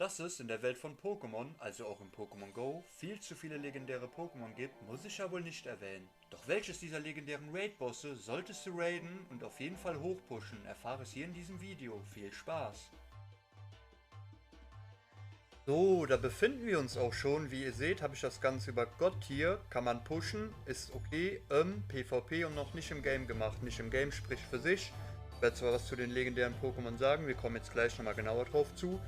Dass es in der Welt von Pokémon, also auch in Pokémon Go, viel zu viele legendäre Pokémon gibt, muss ich ja wohl nicht erwähnen. Doch welches dieser legendären Raid-Bosse solltest du raiden und auf jeden Fall hochpushen, erfahre es hier in diesem Video. Viel Spaß! So, da befinden wir uns auch schon. Wie ihr seht, habe ich das Ganze über God-Tier. Kann man pushen, ist okay. PvP und noch nicht im Game gemacht. Nicht im Game spricht für sich. Ich werde zwar was zu den legendären Pokémon sagen, wir kommen jetzt gleich nochmal genauer drauf zu.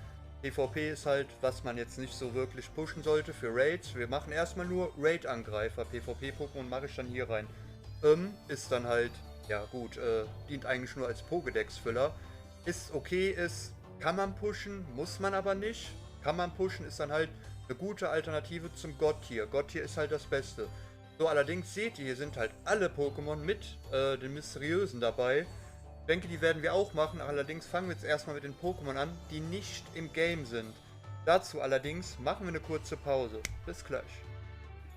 PvP ist halt, was man jetzt nicht so wirklich pushen sollte für Raids. Wir machen erstmal nur Raid-Angreifer. PvP-Pokémon mache ich dann hier rein. Ist dann halt, ja gut, dient eigentlich nur als Pokédex-Füller. Ist okay, kann man pushen, muss man aber nicht. Kann man pushen, ist dann halt eine gute Alternative zum God-Tier. God-Tier ist halt das Beste. So, allerdings seht ihr, hier sind halt alle Pokémon mit den Mysteriösen dabei. Ich denke, die werden wir auch machen, allerdings fangen wir jetzt erstmal mit den Pokémon an, die nicht im Game sind. Dazu allerdings machen wir eine kurze Pause. Bis gleich.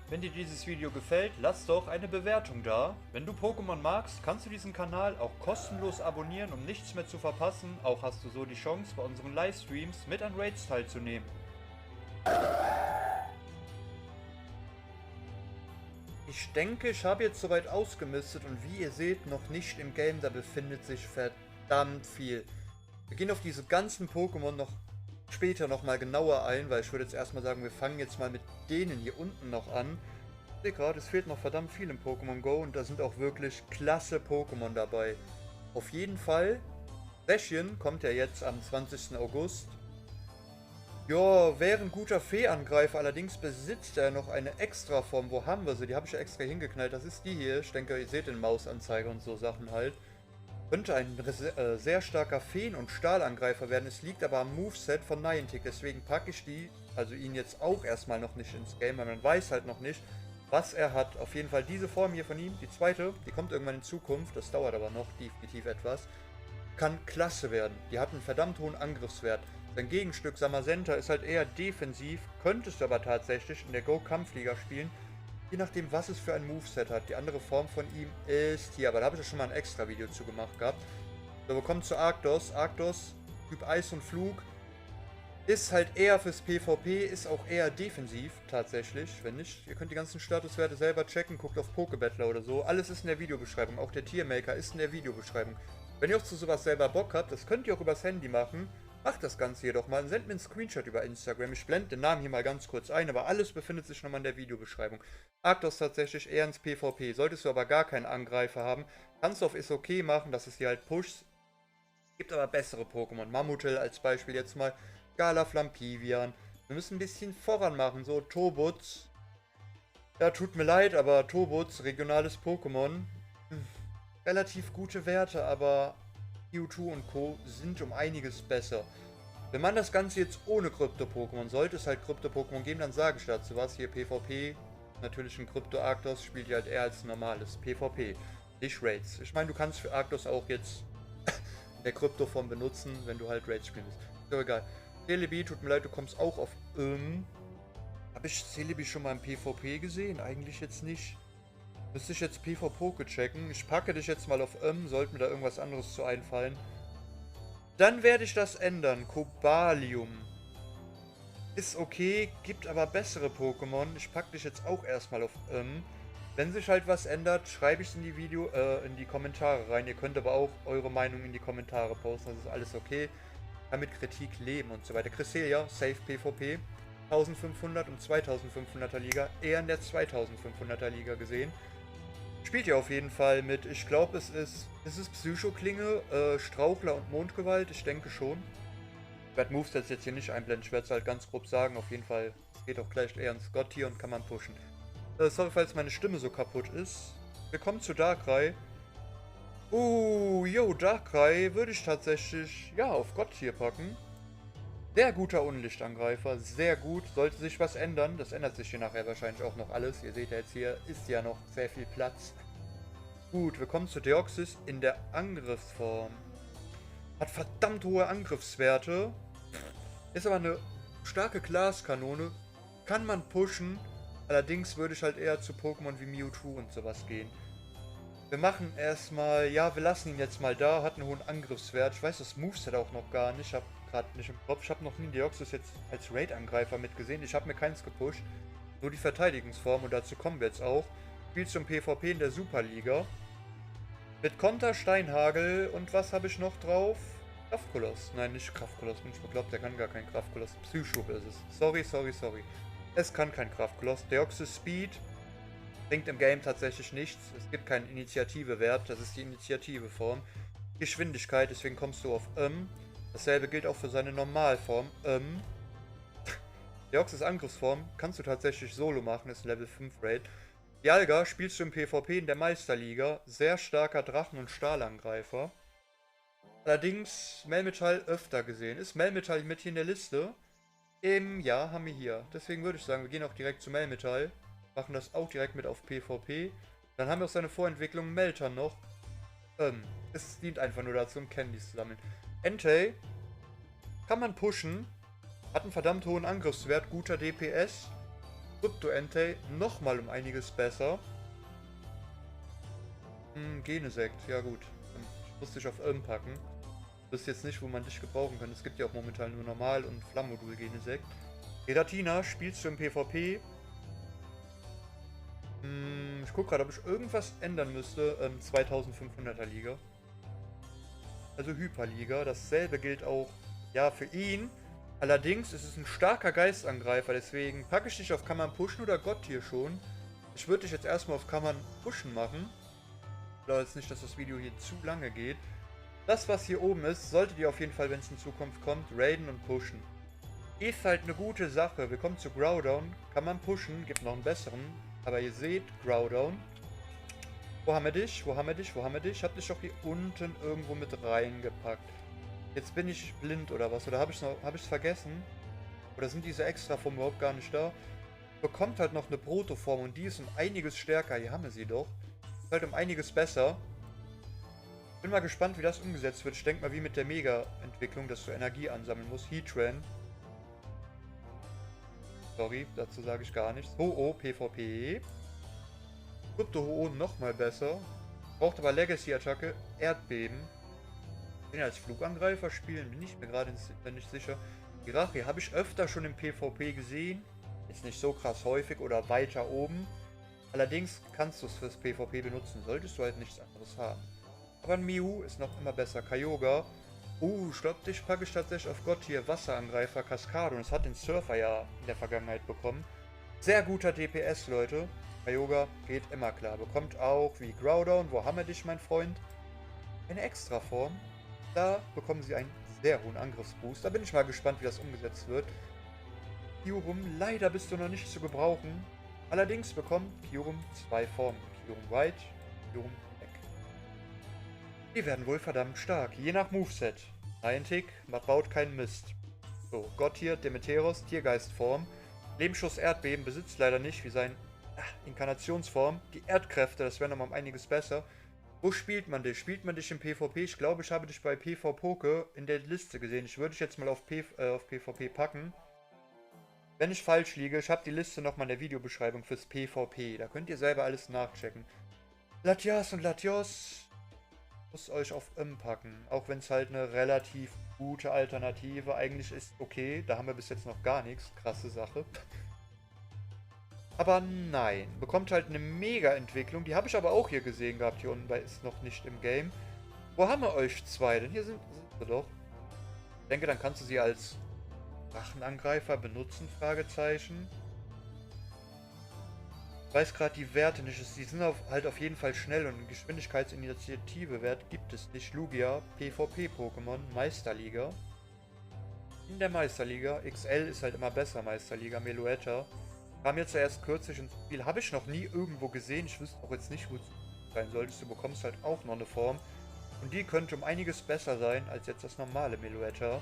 Wenn dir dieses Video gefällt, lass doch eine Bewertung da. Wenn du Pokémon magst, kannst du diesen Kanal auch kostenlos abonnieren, um nichts mehr zu verpassen. Auch hast du so die Chance, bei unseren Livestreams mit an Raids teilzunehmen. Ich denke, ich habe jetzt soweit ausgemistet und wie ihr seht, noch nicht im Game, da befindet sich verdammt viel. Wir gehen auf diese ganzen Pokémon noch später nochmal genauer ein, weil ich würde jetzt erstmal sagen, wir fangen jetzt mal mit denen hier unten noch an. Ich sehe gerade, es fehlt noch verdammt viel im Pokémon Go und da sind auch wirklich klasse Pokémon dabei. Auf jeden Fall, Säschchen kommt ja jetzt am 20. August. Ja, wäre ein guter Fee-Angreifer, allerdings besitzt er noch eine Extra-Form. Wo haben wir sie? Die habe ich ja extra hingeknallt. Das ist die hier. Ich denke, ihr seht den Mausanzeiger und so Sachen halt. Könnte ein sehr starker Feen- und Stahlangreifer werden. Es liegt aber am Moveset von Niantic. Deswegen packe ich ihn jetzt auch erstmal noch nicht ins Game, weil man weiß halt noch nicht, was er hat. Auf jeden Fall diese Form hier von ihm, die zweite, die kommt irgendwann in Zukunft. Das dauert aber noch definitiv etwas. Kann klasse werden. Die hat einen verdammt hohen Angriffswert. Sein Gegenstück Samazenta ist halt eher defensiv, könntest du aber tatsächlich in der Go-Kampfliga spielen, je nachdem was es für ein Moveset hat. Die andere Form von ihm ist hier, aber da habe ich ja schon mal ein extra Video zu gemacht gehabt. So, wir kommen zu Arctos. Arctos, Typ Eis und Flug, ist halt eher fürs PvP, ist auch eher defensiv tatsächlich. Wenn nicht, ihr könnt die ganzen Statuswerte selber checken, guckt auf Pokebattler oder so. Alles ist in der Videobeschreibung, auch der Tiermaker ist in der Videobeschreibung. Wenn ihr auch zu sowas selber Bock habt, das könnt ihr auch übers Handy machen. Macht das Ganze hier doch mal und sendet mir einen Screenshot über Instagram. Ich blende den Namen hier mal ganz kurz ein, aber alles befindet sich nochmal in der Videobeschreibung. Arctos tatsächlich eher ins PvP. Solltest du aber gar keinen Angreifer haben, kannst du auf ist okay machen, dass es hier halt pusht. Gibt aber bessere Pokémon. Mammutel als Beispiel jetzt mal. Galaflampivian. Wir müssen ein bisschen voran machen. So, Tobutz. Ja, tut mir leid, aber Tobutz, regionales Pokémon. Relativ gute Werte, aber Mewtwo und Co. sind um einiges besser. Wenn man das Ganze jetzt ohne Krypto-Pokémon, sollte es halt Krypto-Pokémon geben, dann sage ich dazu was. Hier PvP, natürlich ein Krypto-Arctos spielt ja halt eher als normales PvP, nicht Raids. Ich meine, du kannst für Arctos auch jetzt in der Krypto-Form benutzen, wenn du halt Raids spielen willst. So, egal. Celebi, tut mir leid, du kommst auch auf Habe ich Celebi schon mal im PvP gesehen? Eigentlich jetzt nicht. Müsste ich jetzt PvPoke checken. Ich packe dich jetzt mal auf sollte mir da irgendwas anderes zu einfallen. Dann werde ich das ändern. Cobalium. Ist okay, gibt aber bessere Pokémon. Ich packe dich jetzt auch erstmal auf Wenn sich halt was ändert, schreibe ich es in die in die Kommentare rein. Ihr könnt aber auch eure Meinung in die Kommentare posten. Das ist alles okay. Kann mit Kritik leben und so weiter. Cresselia, safe PvP. 1500 und 2500er Liga. Eher in der 2500er Liga gesehen. Spielt ja auf jeden Fall mit, ich glaube es ist Psychoklinge, Strauchler und Mondgewalt, ich denke schon. Ich werde Movesets jetzt hier nicht einblenden, ich werde es halt ganz grob sagen, auf jeden Fall. Es geht auch gleich eher ins God-Tier und kann man pushen. Sorry, falls meine Stimme so kaputt ist. Wir kommen zu Darkrai. Darkrai würde ich tatsächlich, ja, auf God-Tier packen. Sehr guter Unlichtangreifer, sehr gut. Sollte sich was ändern, das ändert sich hier nachher wahrscheinlich auch noch alles. Ihr seht ja jetzt hier, ist ja noch sehr viel Platz. Gut, wir kommen zu Deoxys in der Angriffsform. Hat verdammt hohe Angriffswerte. Ist aber eine starke Glaskanone. Kann man pushen. Allerdings würde ich halt eher zu Pokémon wie Mewtwo und sowas gehen. Wir lassen ihn jetzt mal da. Hat einen hohen Angriffswert. Ich weiß das Moveset auch noch gar nicht. Ich habe gerade nicht im Kopf. Ich habe noch nie Deoxys jetzt als Raid-Angreifer mitgesehen. Ich habe mir keins gepusht. Nur die Verteidigungsform und dazu kommen wir jetzt auch. Spielt zum PvP in der Superliga. Mit Konter, Steinhagel und was habe ich noch drauf? Kraftkoloss. Nein, nicht Kraftkoloss. Ich glaube, der kann gar kein Kraftkoloss. Psyschub ist es. Sorry. Es kann kein Kraftkoloss. Deoxys Speed bringt im Game tatsächlich nichts. Es gibt keinen Initiative-Wert. Das ist die Initiative-Form. Geschwindigkeit, deswegen kommst du auf Dasselbe gilt auch für seine Normalform. Deoxys Angriffsform kannst du tatsächlich solo machen, ist ein Level 5 Raid. Dialga spielst du im PvP in der Meisterliga. Sehr starker Drachen- und Stahlangreifer. Allerdings Melmetal öfter gesehen. Ist Melmetal mit hier in der Liste? Ja, haben wir hier. Deswegen würde ich sagen, wir gehen auch direkt zu Melmetal. Machen das auch direkt mit auf PvP. Dann haben wir auch seine Vorentwicklung Meltan noch. Es dient einfach nur dazu, um Candies zu sammeln. Entei kann man pushen. Hat einen verdammt hohen Angriffswert, guter DPS. Krypto Entei nochmal um einiges besser. Genesekt, ja gut. Ich muss dich auf packen. Du wirst jetzt nicht, wo man dich gebrauchen kann. Es gibt ja auch momentan nur Normal- und Flammmodul Genesekt. Giratina spielst du im PvP. Ich gucke gerade, ob ich irgendwas ändern müsste. 2500er Liga. Also Hyperliga. Dasselbe gilt auch, ja, für ihn. Allerdings ist es ein starker Geistangreifer, deswegen packe ich dich auf Kann man pushen oder Gotttier schon. Ich würde dich jetzt erstmal auf Kann man pushen machen. Ich glaube jetzt nicht, dass das Video hier zu lange geht. Das, was hier oben ist, solltet ihr auf jeden Fall, wenn es in Zukunft kommt, raiden und pushen. Ist halt eine gute Sache. Wir kommen zu Growdown. Kann man pushen, gibt noch einen besseren. Aber ihr seht, Growdown. Wo haben wir dich? Wo haben wir dich? Wo haben wir dich? Ich hab dich doch hier unten irgendwo mit reingepackt. Jetzt bin ich blind oder was? Oder habe ich es vergessen? Oder sind diese Extraformen überhaupt gar nicht da? Bekommt halt noch eine Protoform und die ist um einiges stärker. Hier haben wir sie doch. Ist halt um einiges besser. Bin mal gespannt, wie das umgesetzt wird. Ich denke mal, wie mit der Mega-Entwicklung, dass du Energie ansammeln musst. Heatran. Sorry, dazu sage ich gar nichts. Ho-Oh, PvP. Krypto Ho-Oh nochmal besser. Braucht aber Legacy-Attacke. Erdbeben. Den als Flugangreifer spielen, bin ich mir gerade nicht sicher. Girachi habe ich öfter schon im PvP gesehen. Ist nicht so krass häufig oder weiter oben. Allerdings kannst du es fürs PvP benutzen, solltest du halt nichts anderes haben. Aber ein Mew ist noch immer besser. Kyogre. Ich glaube, dich packe ich tatsächlich auf Gott hier. Wasserangreifer Cascado. Und es hat den Surfer ja in der Vergangenheit bekommen. Sehr guter DPS, Leute. Kyogre geht immer klar. Bekommt auch wie Growdown. Wo haben wir dich, mein Freund? Eine Extraform. Da bekommen sie einen sehr hohen Angriffsboost. Da bin ich mal gespannt, wie das umgesetzt wird. Kyurem, leider bist du noch nicht zu gebrauchen. Allerdings bekommt Kyurem zwei Formen. Kyurem White, Kyurem Black. Die werden wohl verdammt stark, je nach Moveset. Niantic baut keinen Mist. So, Gott hier, Demeteros, Tiergeistform. Lebensschuss Erdbeben besitzt leider nicht, wie sein Inkarnationsform. Die Erdkräfte, das wäre nochmal um einiges besser. Wo spielt man dich? Spielt man dich im PvP? Ich glaube, ich habe dich bei PvPoke in der Liste gesehen. Ich würde dich jetzt mal auf PvP packen. Wenn ich falsch liege, ich habe die Liste nochmal in der Videobeschreibung fürs PvP. Da könnt ihr selber alles nachchecken. Latias und Latios muss euch auf packen. Auch wenn es halt eine relativ gute Alternative eigentlich ist. Okay, da haben wir bis jetzt noch gar nichts. Krasse Sache. Aber nein, bekommt halt eine Mega-Entwicklung. Die habe ich aber auch hier gesehen gehabt. Hier unten ist noch nicht im Game. Wo haben wir euch zwei? Denn hier sind sie doch. Ich denke, dann kannst du sie als Drachenangreifer benutzen, Fragezeichen. Ich weiß gerade die Werte nicht. Die sind halt auf jeden Fall schnell und Geschwindigkeitsinitiative-Wert gibt es nicht. Lugia, PvP-Pokémon, Meisterliga. In der Meisterliga. XL ist halt immer besser, Meisterliga. Meloetta. Kam jetzt erst kürzlich ins Spiel. Habe ich noch nie irgendwo gesehen. Ich wüsste auch jetzt nicht, wo es sein solltest. Du bekommst halt auch noch eine Form. Und die könnte um einiges besser sein als jetzt das normale Meloetta.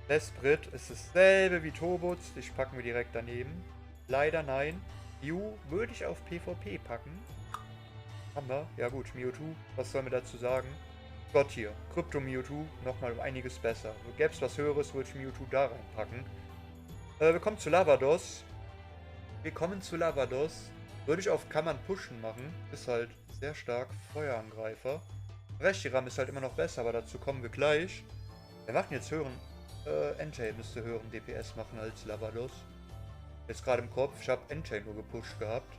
Desprit ist dasselbe wie Tobutz. Die packen wir direkt daneben. Leider nein. Mew würde ich auf PvP packen. Haben wir. Ja gut, Mewtwo. Was sollen wir dazu sagen? Gott hier. Krypto Mewtwo. Nochmal um einiges besser. Gäbe es was Höheres, würde ich Mewtwo da reinpacken. Wir kommen zu Lavados. Würde ich auf Kann man pushen machen. Ist halt sehr stark Feuerangreifer. Reshiram ist halt immer noch besser, aber dazu kommen wir gleich. Wir machen jetzt höheren, Enchain müsste höheren DPS machen als Lavados. Jetzt gerade im Kopf, ich habe Enchain nur gepusht gehabt.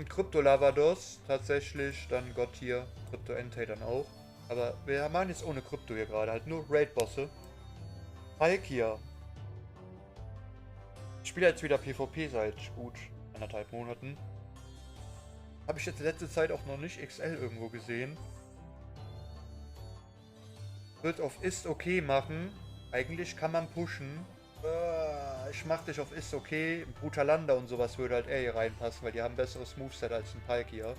Krypto Lavados, tatsächlich, dann Gott hier, Krypto Entei dann auch. Aber wir machen jetzt ohne Krypto hier gerade, halt nur Raid-Bosse. Palkia. Ich spiele jetzt wieder PvP seit gut 1,5 Monaten. Habe ich jetzt letzte Zeit auch noch nicht XL irgendwo gesehen. Wird auf ist okay machen. Eigentlich kann man pushen. Ich mach dich auf ist okay. Brutalanda und sowas würde halt eher hier reinpassen, weil die haben ein besseres Moveset als ein Palkia.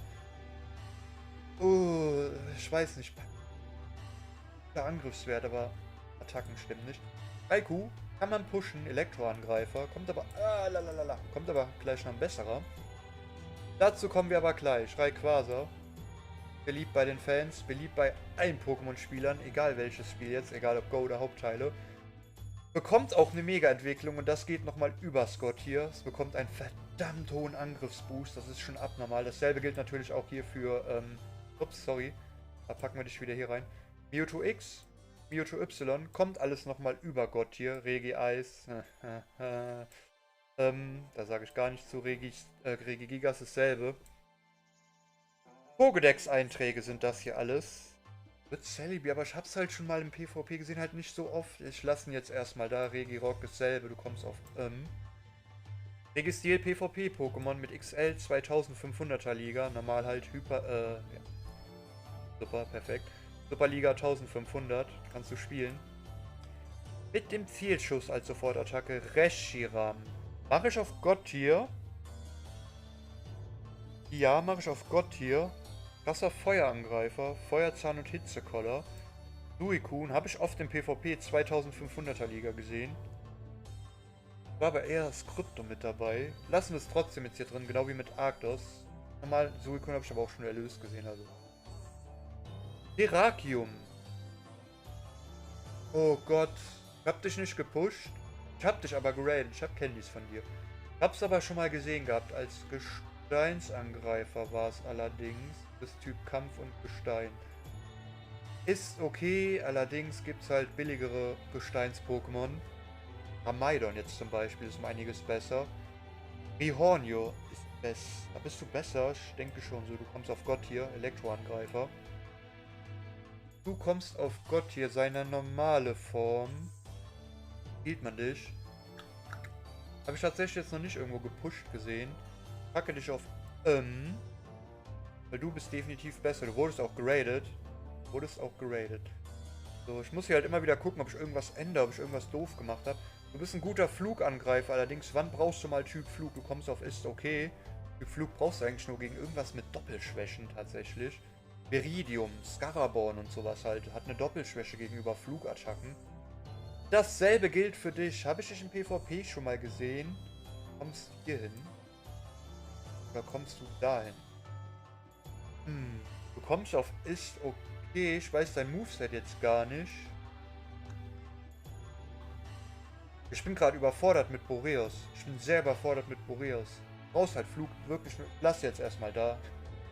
Ich weiß nicht. Der Angriffswert, aber Attacken stimmen nicht. Raikou kann man pushen, Elektroangreifer, kommt aber kommt aber gleich noch ein besserer. Dazu kommen wir aber gleich. Rayquaza, beliebt bei den Fans, beliebt bei allen Pokémon-Spielern, egal welches Spiel jetzt, egal ob Go oder Hauptteile. Bekommt auch eine Mega-Entwicklung und das geht nochmal über Scott hier. Es bekommt einen verdammt hohen Angriffsboost, das ist schon abnormal. Dasselbe gilt natürlich auch hier für, ups, sorry, da packen wir dich wieder hier rein. Mewtwo X, Mewtwo Y, kommt alles nochmal über Gott hier. Regi-Eis, da sage ich gar nicht zu. Regigigas dasselbe. Pokédex-Einträge sind das hier alles. Mit Celebi, aber ich hab's halt schon mal im PvP gesehen, halt nicht so oft. Ich lasse ihn jetzt erstmal da. Regirock dasselbe, du kommst auf Registil PvP Pokémon mit XL 2500er Liga. Normal halt ja. Super, perfekt. Superliga 1500, kannst du spielen. Mit dem Zielschuss als Sofortattacke Reshiram. Mache ich auf Gott hier. Ja, mache ich auf Gott hier. Krasser Feuerangreifer, Feuerzahn und Hitzekoller. Suicune habe ich oft im PvP 2500er Liga gesehen. War aber eher das Krypto mit dabei. Lassen wir es trotzdem jetzt hier drin, genau wie mit Arctos. Normal, Suicune habe ich aber auch schon erlöst gesehen, also. Terrakium. Oh Gott. Ich hab dich nicht gepusht. Ich hab dich aber geradet. Ich hab Candies von dir. Ich hab's aber schon mal gesehen gehabt. Als Gesteinsangreifer war es allerdings. Das Typ Kampf und Gestein. Ist okay, allerdings gibt es halt billigere Gesteins-Pokémon. Ramaidon jetzt zum Beispiel ist um einiges besser. Rihornio ist besser. Bist du besser? Ich denke schon so. Du kommst auf Gott hier, Elektroangreifer. Du kommst auf Gott hier, seine normale Form. Hielt man dich. Habe ich tatsächlich jetzt noch nicht irgendwo gepusht gesehen. Packe dich auf weil du bist definitiv besser. Du wurdest auch geradet. So, ich muss hier halt immer wieder gucken, ob ich irgendwas ändere, ob ich irgendwas doof gemacht habe. Du bist ein guter Flugangreifer, allerdings, wann brauchst du mal Typ Flug? Du kommst auf ist okay. Typ Flug brauchst du eigentlich nur gegen irgendwas mit Doppelschwächen tatsächlich. Viridium, Scaraborn und sowas halt. Hat eine Doppelschwäche gegenüber Flugattacken. Dasselbe gilt für dich. Habe ich dich im PvP schon mal gesehen? Kommst du hier hin? Oder kommst du dahin? Du kommst auf ist okay. Ich weiß dein Moveset jetzt gar nicht. Ich bin gerade überfordert mit Boreas. Ich bin sehr überfordert mit Boreas. Brauchst halt Flug, wirklich. Lass jetzt erstmal da.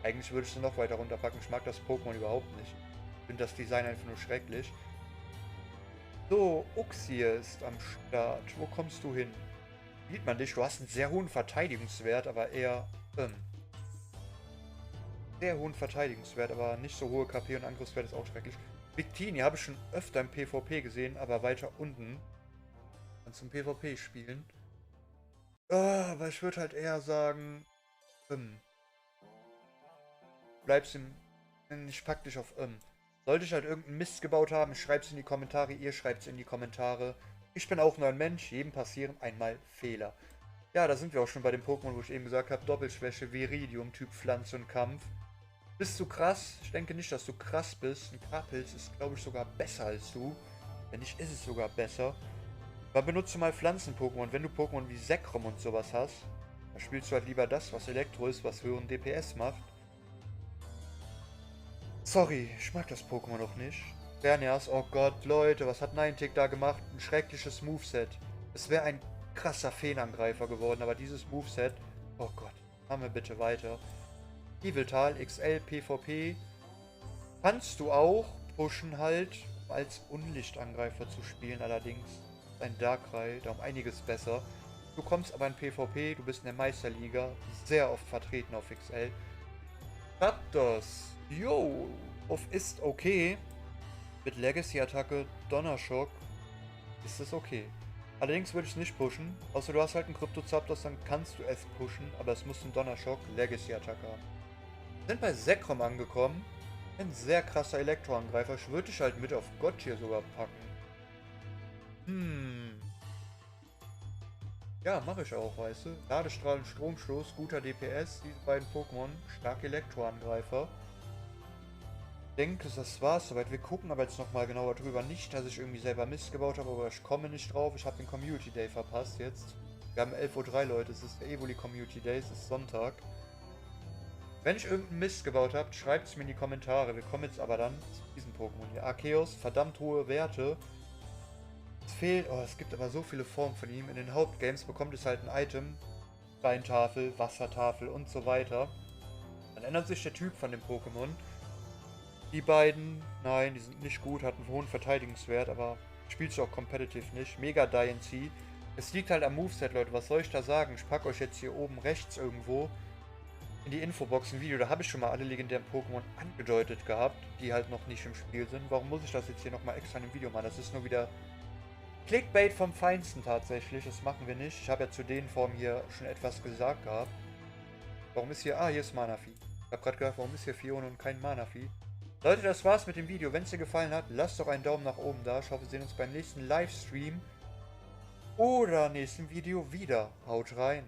Eigentlich würde ich sie noch weiter runterpacken. Ich mag das Pokémon überhaupt nicht. Ich finde das Design einfach nur schrecklich. So, Uxie ist am Start. Wo kommst du hin? Sieht man dich? Du hast einen sehr hohen Verteidigungswert, aber eher sehr hohen Verteidigungswert, aber nicht so hohe KP und Angriffswert ist auch schrecklich. Victini habe ich schon öfter im PvP gesehen, aber weiter unten. Kannst zum PvP spielen. Aber ich würde halt eher sagen, bleibst im. Ich pack dich auf Sollte ich halt irgendeinen Mist gebaut haben, schreib's in die Kommentare, ihr schreibt's in die Kommentare. Ich bin auch nur ein Mensch, jedem passieren einmal Fehler. Ja, da sind wir auch schon bei dem Pokémon, wo ich eben gesagt habe, Doppelschwäche, Viridium, Typ Pflanze und Kampf. Bist du krass? Ich denke nicht, dass du krass bist. Ein Kapels ist, glaube ich, sogar besser als du. Wenn nicht, ist es sogar besser. Aber benutze mal Pflanzen-Pokémon. Wenn du Pokémon wie Zekrom und sowas hast, dann spielst du halt lieber das, was Elektro ist, was höheren DPS macht. Sorry, ich mag das Pokémon noch nicht. Bernias, oh Gott, Leute, was hat Niantic da gemacht? Ein schreckliches Moveset. Es wäre ein krasser Feenangreifer geworden, aber dieses Moveset... Oh Gott, machen wir bitte weiter. Yveltal, XL, PvP. Kannst du auch pushen halt. als Unlichtangreifer zu spielen allerdings. Ein Darkrai, da um einiges besser. Du kommst aber in PvP, du bist in der Meisterliga, sehr oft vertreten auf XL. Zapdos, jo, auf ist okay. Mit Legacy-Attacke, Donnerschock, ist es okay. Allerdings würde ich es nicht pushen, außer du hast halt einen Krypto-Zapdos, dann kannst du es pushen, aber es muss ein Donnerschock, Legacy-Attacke haben. Wir sind bei Zekrom angekommen. Ein sehr krasser Elektroangreifer. Ich würde dich halt mit auf Gott hier sogar packen. Ja, mache ich auch, weißt du. Ladestrahlen, Stromstoß, guter DPS. Diese beiden Pokémon, starke Elektroangreifer. Ich denke, das war's soweit. Wir gucken aber jetzt nochmal genauer drüber. Nicht, dass ich irgendwie selber Mist gebaut habe, aber ich komme nicht drauf. Ich habe den Community Day verpasst jetzt. Wir haben 11:03 Uhr, Leute. Es ist der Evoli Community Day. Es ist Sonntag. Wenn ich irgendeinen Mist gebaut habe, schreibt es mir in die Kommentare. Wir kommen jetzt aber dann zu diesem Pokémon hier. Arceus, verdammt hohe Werte. Es fehlt, oh, es gibt aber so viele Formen von ihm. In den Hauptgames bekommt es halt ein Item. Steintafel, Wassertafel und so weiter. Dann ändert sich der Typ von dem Pokémon. Die beiden, nein, die sind nicht gut, hatten einen hohen Verteidigungswert, aber spielst du auch competitive nicht. Mega DNC. Es liegt halt am Moveset, Leute, was soll ich da sagen? Ich packe euch jetzt hier oben rechts irgendwo in die Infobox ein Video, da habe ich schon mal alle legendären Pokémon angedeutet gehabt, die halt noch nicht im Spiel sind. Warum muss ich das jetzt hier nochmal extra in dem Video machen? Das ist nur wieder Clickbait vom Feinsten tatsächlich, das machen wir nicht. Ich habe ja zu den Formen hier schon etwas gesagt gehabt. Warum ist hier... Ah, hier ist Manaphy. Ich habe gerade gedacht, warum ist hier Fiona und kein Manaphy? Leute, das war's mit dem Video. Wenn es dir gefallen hat, lasst doch einen Daumen nach oben da. Ich hoffe, wir sehen uns beim nächsten Livestream oder nächsten Video wieder. Haut rein!